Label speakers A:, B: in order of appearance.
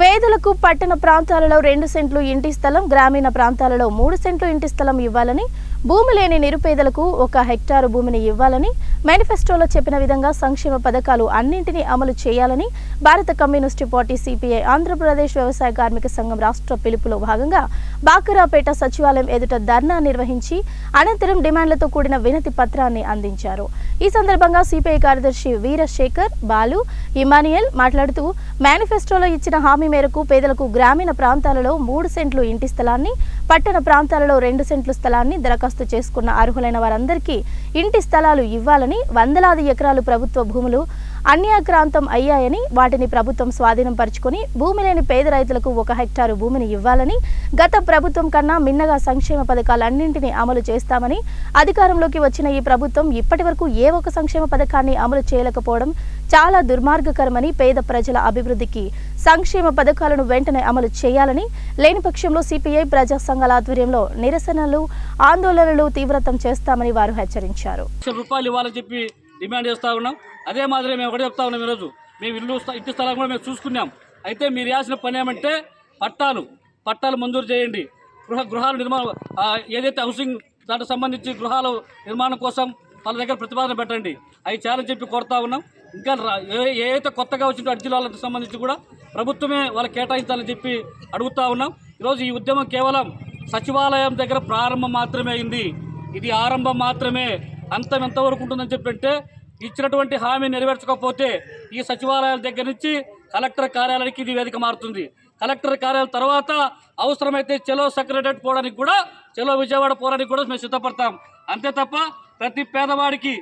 A: పేదలకు పట్టణ ప్రాంతాలలో 2 సెంట్లు ఇంటి స్థలం, గ్రామీణ ప్రాంతాలలో 3 సెంట్లు ఇంటి స్థలం ఇవ్వాలని, భూమి లేని నిరుపేదలకు 1 హెక్టారు భూమిని ఇవ్వాలని మేనిఫెస్టోలో చెప్పిన విధంగా సంక్షేమ పథకాలు అన్నింటినీ అమలు చేయాలని భారత కమ్యూనిస్టు పార్టీ సిపిఐ ఆంధ్రప్రదేశ్ వ్యవసాయ కార్మిక సంఘం రాష్ట్ర పిలుపులో భాగంగా బాకరాపేట సచివాలయం ఎదుట ధర్నా నిర్వహించి అనంతరం డిమాండ్లతో కూడిన వినతి పత్రాన్ని అందించారు. ఈ సందర్భంగా సిపిఐ కార్యదర్శి వీరశేఖర్ బాలు ఇమానియల్ మాట్లాడుతూ మేనిఫెస్టోలో ఇచ్చిన హామీ మేరకు పేదలకు గ్రామీణ ప్రాంతాలలో 3 సెంట్లు ఇంటి స్థలాన్ని, పట్టణ ప్రాంతాలలో 2 సెంట్ల స్థలాన్ని దరఖాస్తు చేసుకున్న అర్హులైన వారందరికీ ఇంటి స్థలాలు ఇవ్వాలని, వందలాది ఎకరాలు ప్రభుత్వ భూములు అన్యాక్రాంతం అయ్యాయని, వాటిని ప్రభుత్వం స్వాధీనం పరుచుకొని భూమి లేని పేద రైతులకు 1 హెక్టారు భూమిని ఇవ్వాలని, గత ప్రభుత్వం కన్నా మిన్నగా సంక్షేమ పథకాలన్నింటినీ అమలు చేస్తామని, అధికారంలోకి వచ్చిన ఈ ప్రభుత్వం ఇప్పటి వరకు ఏ ఒక్క సంక్షేమ పథకాన్ని అమలు చేయలేకపోవడం చాలా దుర్మార్గకరమని, పేద ప్రజల అభివృద్ధికి సంక్షేమ పథకాలను వెంటనే అమలు చేయాలని, లేని పక్షంలో సిపిఐ ప్రజా సంఘాల ఆధ్వర్యంలో నిరసనలు, ఆందోళనలు తీవ్రతం చేస్తామని వారు హెచ్చరించారు.
B: రూపాయలు ఇవ్వాలని చెప్పి డిమాండ్ చేస్తూ ఉన్నాం. అదే మాదిరి మేము ఒకటే చెప్తా ఉన్నాం. ఈరోజు మేము ఇంటి స్థలం కూడా మేము చూసుకున్నాం. అయితే మీరు చేయాల్సిన పని ఏమంటే పట్టాలు మంజూరు చేయండి. గృహాల నిర్మాణం ఏదైతే హౌసింగ్ దానికి సంబంధించి గృహాల నిర్మాణం కోసం వాళ్ళ దగ్గర ప్రతిపాదన పెట్టండి. అవి చేయాలని చెప్పి కోరుతా ఉన్నాం. ఇంకా ఏదైతే కొత్తగా వచ్చిన అర్జీల వాళ్ళకి సంబంధించి కూడా ప్రభుత్వమే వాళ్ళకి కేటాయించాలని చెప్పి అడుగుతూ ఉన్నాం. ఈరోజు ఈ ఉద్యమం కేవలం సచివాలయం దగ్గర ప్రారంభం మాత్రమే అయింది. ఇది ఆరంభం మాత్రమే. అంతం ఎంతవరకు ఉంటుందని చెప్పంటే ఇచ్చినటువంటి హామీ నెరవేర్చకపోతే ఈ సచివాలయాల దగ్గర నుంచి కలెక్టర్ కార్యాలయానికి ఇది వేదిక మారుతుంది. కలెక్టర్ కార్యాలయం తర్వాత అవసరమైతే చెలో సెక్రటరేట్ పోవడానికి కూడా, చెలో విజయవాడ పోవడానికి కూడా మేము సిద్ధపడతాం. అంతే తప్ప ప్రతి పేదవాడికి